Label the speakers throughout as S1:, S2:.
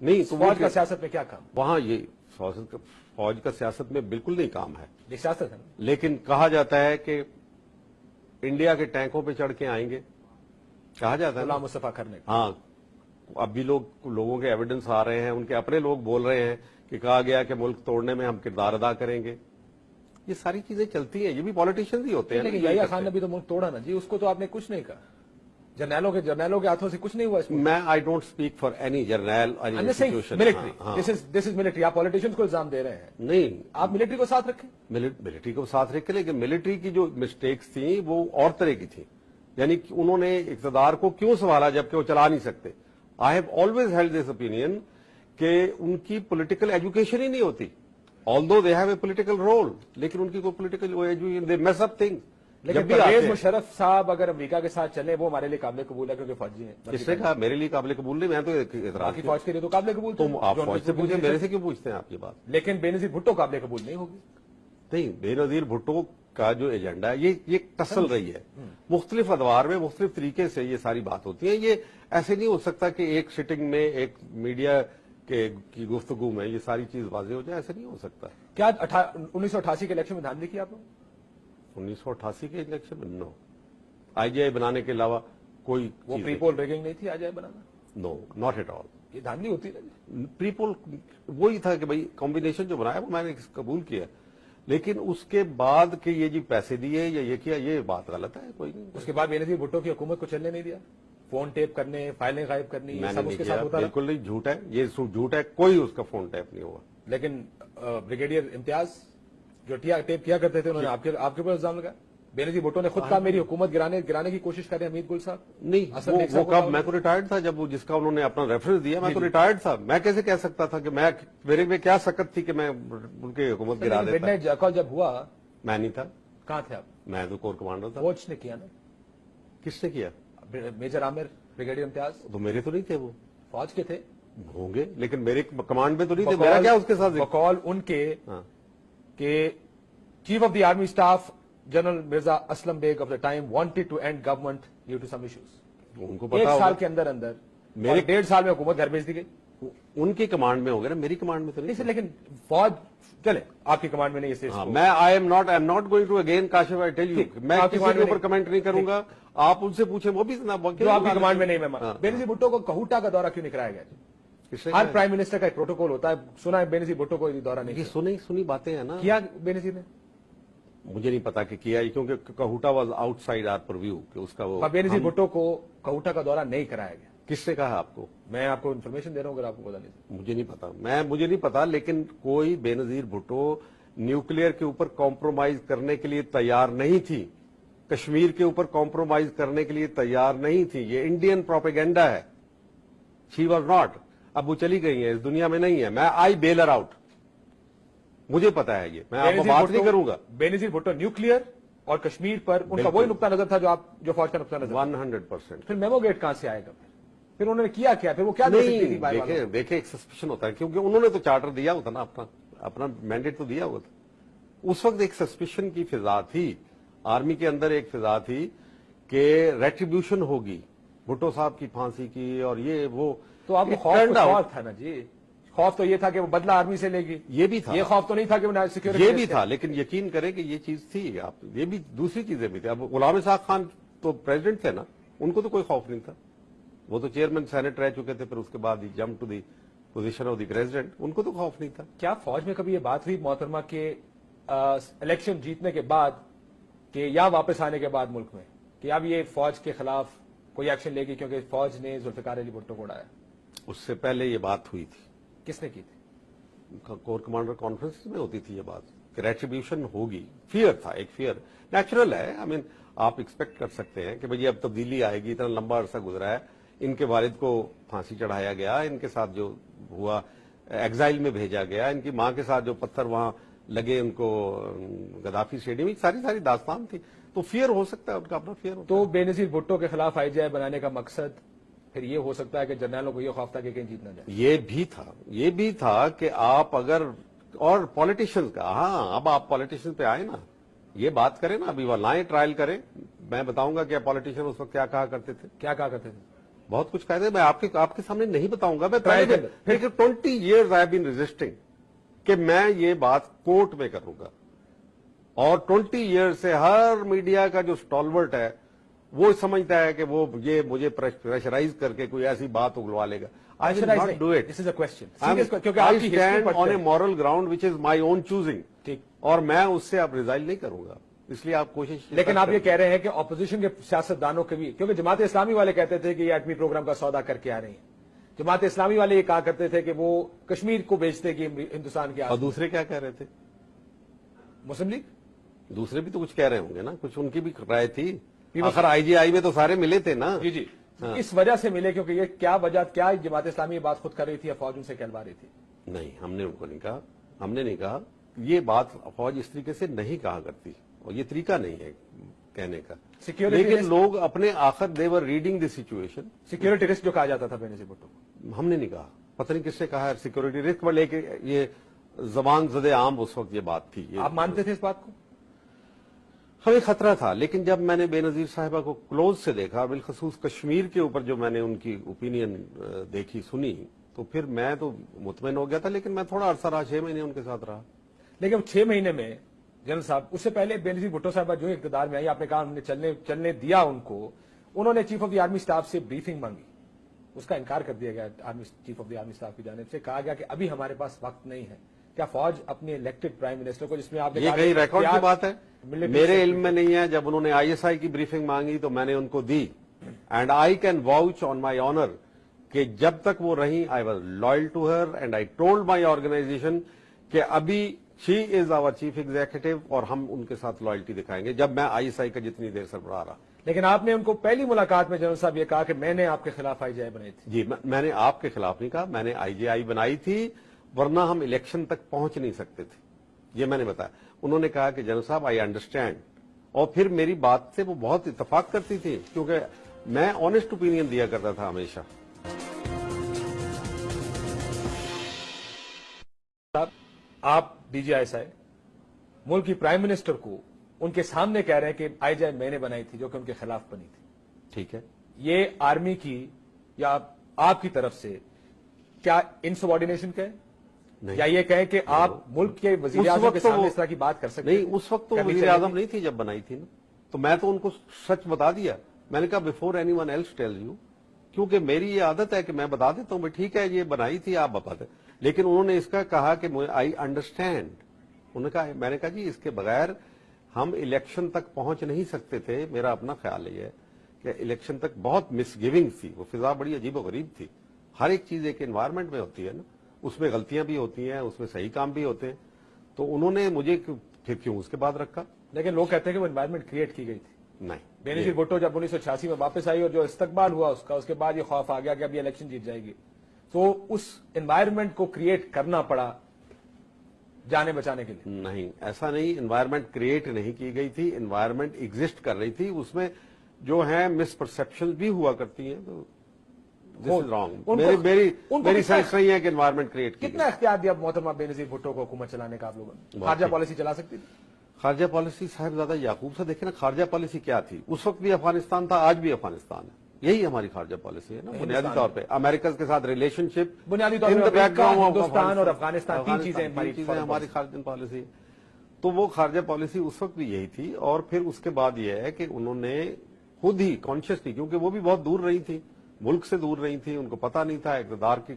S1: نہیں تو
S2: فوج کا سیاست میں کیا کام؟
S1: وہاں یہ فوج کا سیاست میں بالکل نہیں کام ہے،
S2: یہ سیاست ہے نا؟
S1: لیکن کہا جاتا ہے کہ انڈیا کے ٹینکوں پہ چڑھ کے آئیں گے، کہا جاتا ہے نا۔
S2: غلام مصطفیٰ کرنے کا
S1: ہاں، اب بھی لوگوں کے ایویڈنس آ رہے ہیں، ان کے اپنے لوگ بول رہے ہیں کہ کہا گیا کہ ملک توڑنے میں ہم کردار ادا کریں گے۔ یہ ساری چیزیں چلتی ہیں، یہ بھی پالیٹیشینز ہی ہوتے ہیں۔
S2: لیکن یحییٰ خان نے بھی تو ملک توڑا نا جی، اس کو تو آپ نے کچھ نہیں کہا، جرنیلوں کے ہاتھوں سے کچھ نہیں ہوا اس میں۔
S1: میں I don't speak for any جرنیل
S2: ملٹری، دس از ملٹری، آپ پالیٹیشینز کو الزام دے رہے ہیں،
S1: نہیں،
S2: آپ ملٹری کو ساتھ رکھیں۔
S1: ملٹری کو ساتھ رکھ کے، لیکن ملٹری کی جو مسٹیکس تھیں وہ اور طرح کی تھیں، یعنی کہ انہوں نے اقتدار کو کیوں سنبھالا جبکہ وہ چلا نہیں سکتے۔ I have always held this opinion کہ ان کی پولیٹیکل ایجوکیشن ہی نہیں ہوتی، although they have a political role, لیکن ان کی کوئی political education, they mess up things.
S2: لیکن پرویز مشرف صاحب اگر امریکہ کے ساتھ چلے وہ ہمارے لیے قابل قبول ہے کیونکہ فوجی ہیں۔
S1: کس نے کہا میرے لیے قابل قبول نہیں؟ میں تو اعتراض
S2: باقی فوج کے لیے تو قابل قبول
S1: تم آپ فوج سے پوچھیں، میرے سے کیوں پوچھتے ہیں آپ یہ بات؟
S2: لیکن بے نظیر بھٹو قابل قبول نہیں ہوگی۔
S1: نہیں، بے نظیر بھٹو کا جو ایجنڈا ہے یہ ٹسل رہی ہے، مختلف ادوار میں مختلف طریقے سے یہ ساری بات ہوتی ہے۔ یہ ایسے نہیں ہو سکتا کہ ایک سٹنگ میں ایک میڈیا کی گفتگو میں یہ ساری چیز واضح ہو جائے، ایسے نہیں ہو سکتا۔
S2: کیا 1988 کے الیکشن میں دھاندلی کی آپ نے؟
S1: 1988 کے الیکشن میں نو، آئی جی آئی بنانے کے علاوہ کوئی
S2: وہ پری پول ریگنگ نہیں تھی آ جائے بنانا؟
S1: نو، ناٹ ایٹ آل۔
S2: یہ دھاندلی ہوتی ہے۔
S1: پری پول وہی تھا کہ بھائی کمبینیشن جو بنایا وہ میں نے قبول کیا، لیکن اس کے بعد کہ یہ جی پیسے دیے یا یہ کیا، یہ بات غلط ہے، کوئی نہیں۔
S2: اس کے بعد بے نظیر بھٹو کی حکومت کو چلنے نہیں دیا، فون ٹیپ کرنے، فائلیں غائب کرنی،
S1: میں
S2: یہ
S1: نے
S2: سب اس
S1: نہیں
S2: کے
S1: کیا،
S2: ساتھ ہوتا رہا۔
S1: بالکل نہیں، جھوٹ ہے، یہ جھوٹ ہے، کوئی اس کا فون ٹیپ نہیں ہوا۔
S2: لیکن بریگیڈیئر امتیاز جو ٹیپ کیا کرتے تھے انہوں نے آپ کے اوپر الزام لگایا۔ بے نظیر بھٹو نے خود کہا میری حکومت گرانے کی کوشش کریں حمید گل صاحب۔
S1: نہیں، وہ کب؟ میں تو ریٹائرڈ تھا جب جس کا انہوں نے اپنا ریفرنس دیا، میں تو ریٹائرڈ تھا، میں کیسے کہہ سکتا تھا کہ میرے میں کیا سکت تھی کہ میں ان کی حکومت گرا دیتا؟
S2: مڈ نائٹ جیکال جب ہوا
S1: میں نہیں تھا۔
S2: کہاں تھے آپ؟
S1: میں تو کور کمانڈر تھا۔
S2: فوج نے کیا نا؟
S1: کس نے کیا؟
S2: میجر عامر، بریگیڈیئر امتیاز
S1: تو میرے تو نہیں تھے، وہ
S2: فوج کے تھے
S1: ہوں گے، لیکن میرے کمانڈ میں تو نہیں تھے۔ میرا کیا اس کے ساتھ؟
S2: بقول ان کے
S1: ہاں،
S2: کہ chief of the army staff general Mirza Aslam Beg of the time wanted to and government due to some issues.
S1: ان کو
S2: ایک
S1: پتا
S2: سال
S1: ہوگا،
S2: کے اندر
S1: میرے
S2: 1.5 سال میں حکومت گھر بھیج دی گئی۔
S1: ان کی کمانڈ میں ہو گیا نا، میری کمانڈ میں تو نہیں۔
S2: لیکن فوج چلے آپ کی کمانڈ میں نہیں، اسے
S1: میں I am not going to again Kashif, I tell you, میں کسی کے اوپر کمنٹ نہیں کروں گا، آپ ان سے پوچھیں، وہ بھی
S2: جو آپ کی کمانڈ میں نہیں۔ میں بے نظیر بھٹو کو کہوٹا کا دورہ کیوں نہیں کرایا گیا؟ ہر پرائم منسٹر کا ایک پروٹوکول ہوتا ہے، سنا ہے بے نظیر بھٹو کو یہ دورہ نہیں
S1: یہ سنی باتیں ہیں نا۔
S2: کیا بے نظیر نے؟
S1: مجھے نہیں پتا کہ کیا، کیونکہ Kahuta was outside our purview کہ اس کا وہ۔
S2: بے نظیر بھٹو کو کہوٹا کا دورہ نہیں کرایا گیا۔
S1: کس نے کہا آپ کو؟
S2: میں آپ کو انفارمیشن دے رہا ہوں، اگر آپ کو پتا نہیں۔
S1: مجھے نہیں پتا، مجھے نہیں پتا، لیکن کوئی بے نظیر بھٹو نیوکلیر کے اوپر کمپرومائز کرنے کے لیے تیار نہیں تھی، کشمیر کے اوپر کمپرومائز کرنے کے لیے تیار نہیں تھی، یہ انڈین پروپیگنڈا ہے۔ شی واز ناٹ، اب وہ چلی گئی ہیں، اس دنیا میں نہیں ہے، میں آئی بیل ہر آؤٹ، مجھے پتا ہے یہ، میں آپ کو بات نہیں کروں گا۔
S2: بے نظیر بھٹو نیوکلیر اور کشمیر پر ان کا وہی نقطہ نظر تھا جو فوج کا نقطہ نظر
S1: 100%۔
S2: پھر میمو گیٹ کہاں سے آئے گا؟ پھر انہوں نے کیا پھر وہ کیا
S1: نہیں، دیکھیں ایک سسپیشن ہوتا ہے، کیونکہ انہوں نے تو چارٹر دیا ہوتا نا، اپنا مینڈیٹ تو دیا ہوا تھا۔ اس وقت ایک سسپیشن کی فضا تھی، آرمی کے اندر ایک فضا تھی کہ ریٹریبیوشن ہوگی بھٹو صاحب کی پھانسی کی، اور یہ وہ
S2: تو آپ کو خوف تھا نا جی، خوف تو یہ تھا کہ وہ بدلہ آرمی سے لے گی،
S1: یہ بھی تھا،
S2: یہ خوف تو نہیں تھا کہ وہ سیکورٹی،
S1: یہ بھی تھا، لیکن یقین کریں کہ یہ چیز تھی، آپ یہ بھی دوسری چیزیں بھی تھی۔ اب غلام اسحاق خان تو پریزیڈنٹ تھے نا، ان کو تو کوئی خوف نہیں تھا، وہ تو چیئرمین سینٹ رہ چکے تھے، پھر اس کے بعد ہی jump to the position of the president, ان کو تو خوف نہیں تھا۔
S2: کیا فوج میں کبھی یہ بات ہوئی محترمہ کہ الیکشن جیتنے کے بعد کہ یا واپس آنے کے بعد ملک میں کہ اب یہ فوج کے خلاف کوئی ایکشن لے گی کیونکہ فوج نے ذوالفقار علی بھٹو کو اڑایا؟
S1: اس سے پہلے یہ بات ہوئی تھی۔
S2: کس نے کی تھی؟
S1: کور کمانڈر کانفرنس میں ہوتی تھی یہ بات کہ ریٹریبیوشن ہوگی، فیئر تھا، ایک فیئر نیچرل ہے، آپ ایکسپیکٹ کر سکتے ہیں کہ بھئی اب تبدیلی آئے گی، اتنا لمبا عرصہ گزرا ہے، ان کے والد کو پھانسی چڑھایا گیا، ان کے ساتھ جو ہوا ایگزائل میں بھیجا گیا، ان کی ماں کے ساتھ جو پتھر وہاں لگے ان کو گدافی اسٹیڈیم، ساری داستان تھی، تو فیئر ہو سکتا ہے، ان کا اپنا فیئر ہوتا ہے۔
S2: تو بے نظیر بھٹو کے خلاف آئی جی آئی بنانے کا مقصد پھر یہ ہو سکتا ہے کہ جرنیلوں کو یہ خوف تھا کہ کہیں جیتنا جائے؟
S1: یہ بھی تھا کہ آپ اگر، اور پالیٹیشنز کا، ہاں اب آپ پالیٹیشن پہ آئے نا، یہ بات کریں نا، ابھی وہ لائیں ٹرائل کریں، میں بتاؤں گا کہ پالیٹیشین اس وقت کیا کہا کرتے تھے۔
S2: کیا کہا کرتے تھے؟
S1: بہت کچھ کہتے ہیں، میں آپ کے سامنے نہیں بتاؤں گا. میں
S2: ٹرائی
S1: پہلے
S2: کر
S1: لیکن 20 years I have been resisting کہ میں یہ بات کورٹ میں کروں گا. اور 20 years سے ہر میڈیا کا جو سٹالورٹ ہے وہ سمجھتا ہے کہ وہ یہ مجھے پریشرائز کر کے کوئی ایسی بات اگلوا لے گا. I will not do it.
S2: This is a question.
S1: کیونکہ I stand on a moral ground which is my own choosing.
S2: ٹھیک.
S1: اور میں اس سے اب ریزائن نہیں کروں گا. اس لیے آپ کوشش.
S2: لیکن آپ یہ کہہ رہے ہیں کہ اپوزیشن کے سیاستدانوں کے بھی، کیونکہ جماعت اسلامی والے کہتے تھے کہ یہ ایٹمی پروگرام کا سودا کر کے آ رہے ہیں. جماعت اسلامی والے یہ کہا کرتے تھے کہ وہ کشمیر کو بیچتے کہ ہندوستان کے.
S1: اور دوسرے کیا کہہ رہے تھے؟
S2: مسلم لیگ
S1: دوسرے بھی تو کچھ کہہ رہے ہوں گے نا، کچھ ان کی بھی رائے تھی. آخر IGI میں تو سارے ملے تھے نا.
S2: جی جی اس وجہ سے ملے کیونکہ یہ کیا وجہ، کیا جماعت اسلامی یہ بات خود کر رہی تھی یا فوج ان سے کہلوا رہی تھی؟
S1: نہیں، ہم نے ان کو نہیں کہا. ہم نے نہیں کہا. یہ بات فوج اس طریقے سے نہیں کہا کرتی اور یہ طریقہ نہیں ہے کہنے کا. لیکن لوگ اپنے آخر they were reading the situation.
S2: Security risk جو کہا جاتا تھا بینظیر بھٹو کو،
S1: ہم نے نہیں کہا. پتہ نہیں کس نے کہا ہے سیکورٹی رسک، پر لے کے یہ زبان زد عام اس وقت یہ بات تھی.
S2: آپ مانتے تھے اس بات کو؟
S1: ہمیں خطرہ تھا، لیکن جب میں نے بے نظیر صاحبہ کو کلوز سے دیکھا، بالخصوص کشمیر کے اوپر جو میں نے ان کی اوپینین دیکھی سنی، تو پھر میں تو مطمئن ہو گیا تھا. لیکن میں تھوڑا عرصہ رہا، 6 مہینے ان کے ساتھ رہا.
S2: لیکن 6 مہینے میں جنرل صاحب، اس سے پہلے بے نظیر بھٹو صاحبہ جو اقتدار میں آئی، آپ نے کہا ہم نے چلنے دیا ان کو. انہوں نے chief of the army staff سے بریفنگ مانگی، اس کا انکار کر دیا گیا. Chief of the army staff کی جانب سے کہا گیا کہ ابھی ہمارے پاس وقت نہیں ہے. کیا فوج اپنے الیکٹڈ پرائم منسٹر کو، جس میں آپ نے
S1: یہ کہیں ریکارڈ کی بات ہے، میرے علم میں نہیں ہے. جب انہوں نے ISI کی بریفنگ مانگی تو میں نے ان کو دی. And I can vouch on my honour کہ جب تک وہ رہیں I was loyal to her and I told my organisation کہ ابھی شی از آور چیف ایگزیکٹو اور ہم ان کے ساتھ لائلٹی دکھائیں گے جب میں ISI کا جتنی دیر سربراہ رہا.
S2: لیکن آپ نے ان کو پہلی ملاقات میں جنرل صاحب یہ کہا کہ میں نے آپ کے خلاف IGI بنائی تھی.
S1: جی، میں نے آپ کے خلاف نہیں کہا، میں نے IGI بنائی تھی ورنہ ہم الیکشن تک پہنچ نہیں سکتے تھے. یہ میں نے بتایا. انہوں نے کہا کہ جنرل صاحب آئی انڈرسٹینڈ، اور پھر میری بات سے وہ بہت اتفاق کرتی تھی کیونکہ میں آنےسٹ اوپینین دیا کرتا تھا ہمیشہ.
S2: آپ DGI ملک کی پرائم منسٹر کو ان کے سامنے کہہ رہے ہیں کہ IGI میں نے بنائی تھی جو کہ ان کے خلاف بنی تھی.
S1: ٹھیک ہے،
S2: یہ آرمی کی یا آپ کی طرف سے کیا انسبارڈینیشن کہیں یا یہ کہیں کہ آپ ملک کے وزیر اعظم کے سامنے اس طرح کی بات کر سکتے ہیں؟
S1: نہیں، اس وقت تو وزیر اعظم نہیں تھی جب بنائی تھی نا. تو میں تو ان کو سچ بتا دیا. میں نے کہا before anyone else tell you, کیونکہ میری یہ عادت ہے کہ میں بتا دیتا ہوں ٹھیک ہے یہ بنائی تھی آپ بتا دیں. لیکن انہوں نے اس کا کہا کہ آئی انڈرسٹینڈ. انہوں نے کہا، میں نے کہا جی اس کے بغیر ہم الیکشن تک پہنچ نہیں سکتے تھے. میرا اپنا خیال یہ ہے کہ الیکشن تک بہت مس گیونگ تھی، وہ فضا بڑی عجیب و غریب تھی. ہر ایک چیز ایک انوائرمنٹ میں ہوتی ہے نا، اس میں غلطیاں بھی ہوتی ہیں، اس میں صحیح کام بھی ہوتے ہیں. تو انہوں نے مجھے پھر کیوں اس کے بعد رکھا؟
S2: لیکن لوگ کہتے ہیں کہ وہ انوائرمنٹ کریٹ کی گئی تھی.
S1: نہیں،
S2: بے نظیر بھٹو جب 1986 میں واپس آئی اور جو استقبال ہوا اس کے بعد یہ خوف آ گیا کہ اب یہ الیکشن جیت جائے گی، تو اس انوائرمنٹ کو کریٹ کرنا پڑا جانے بچانے کے لیے.
S1: نہیں، ایسا نہیں. انوائرمنٹ کریٹ نہیں کی گئی تھی، انوائرمنٹ ایگزسٹ کر رہی تھی. اس میں جو ہیں مس پرسپشن بھی ہوا کرتی ہیں. تو دس از رانگ. میری سینس نہیں ہے کہ انوائرمنٹ کریٹ کی.
S2: کتنا اختیار دیا محترمہ بے نظیر بھٹو کو حکومت چلانے کا آپ لوگوں نے؟ خارجہ پالیسی چلا سکتی تھی؟
S1: خارجہ پالیسی صاحبزادہ یعقوب سے دیکھیں نا، خارجہ پالیسی کیا تھی. اس وقت بھی افغانستان تھا، آج بھی افغانستان ہے. یہی ہماری خارجہ پالیسی ہے نا بنیادی طور پہ. امریکہ کے ساتھ ریلیشن شپ
S2: بنیادی طور پہ ہندوستان اور افغانستان تین چیزیں
S1: ہماری خارجہ پالیسی. تو وہ خارجہ پالیسی اس وقت بھی یہی تھی. اور پھر اس کے بعد یہ ہے کہ انہوں نے خود ہی کانشیسلی، کیونکہ وہ بھی بہت دور رہی تھی، ملک سے دور رہی تھی، ان کو پتہ نہیں تھا اقتدار کی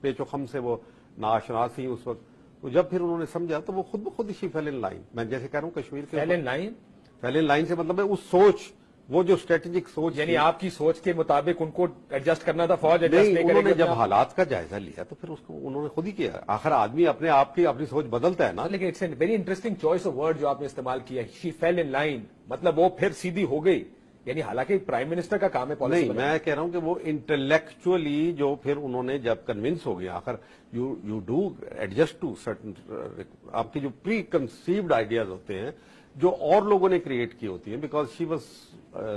S1: پیچ و خم سے وہ ناآشنا تھی اس وقت. تو جب پھر انہوں نے سمجھا تو وہ خود بخود ہی فیل ان لائن. میں جیسے کہہ رہا ہوں کشمیر کے فیل ان لائن سے مطلب ہے اس سوچ، وہ جو اسٹریٹجک سوچ،
S2: یعنی آپ کی سوچ کے مطابق ان کو ایڈجسٹ کرنا تھا. فوج ایڈجسٹ نہیں
S1: انہوں نے جب حالات کا جائزہ لیا تو پھر اس کو انہوں نے خود ہی کیا. آخر آدمی اپنے آپ کی اپنی سوچ بدلتا ہے نا.
S2: لیکن it's a very interesting choice of word جو آپ نے استعمال کیا، شی فیل ان لائن، مطلب وہ پھر سیدھی ہو گئی. یعنی حالانکہ پرائم منسٹر کا کام ہے پالیسی.
S1: نہیں، میں کہہ رہا ہوں کہ وہ انٹلیکچولی جو پھر انہوں نے جب کنونس ہو گیا، آخر you do adjust to certain, آپ کی جو پری کنسیوڈ آئیڈیاز ہوتے ہیں جو اور لوگوں نے کریٹ کی ہوتی ہیں. Because she was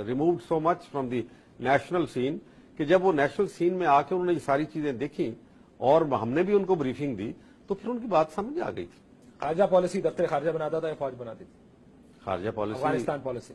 S1: removed so much from the national scene کہ جب وہ نیشنل سین میں آ کے انہوں نے یہ ساری چیزیں دیکھی اور ہم نے بھی ان کو بریفنگ دی تو پھر ان کی بات سمجھ آ گئی تھی.
S2: خارجہ پالیسی دفتر خارجہ بناتا تھا یا فوج بناتی تھی؟
S1: خارجہ policy
S2: Afghanistan policy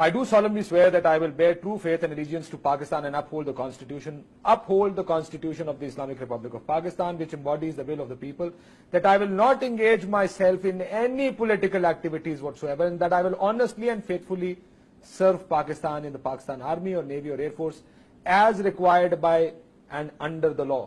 S2: I do solemnly swear that I will bear true faith and allegiance to Pakistan and uphold the Constitution of the Islamic Republic of Pakistan, which embodies the will of the people, that I will not engage myself in any political activities whatsoever, and that I will honestly and faithfully serve Pakistan in the Pakistan Army or Navy or Air Force as required by and under the law.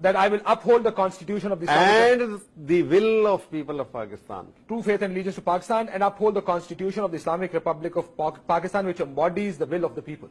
S2: that I will uphold the constitution of the Islamic
S1: and the will of people of Pakistan.
S2: true faith and allegiance to Pakistan and uphold the constitution of the Islamic Republic of Pakistan which embodies the will of the people.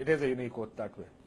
S2: It is a unique oath that way.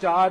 S2: 4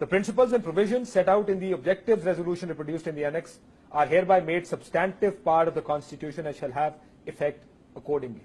S2: The principles and provisions set out in the objectives resolution reproduced in the annex are hereby made substantive part of the constitution and shall have effect accordingly.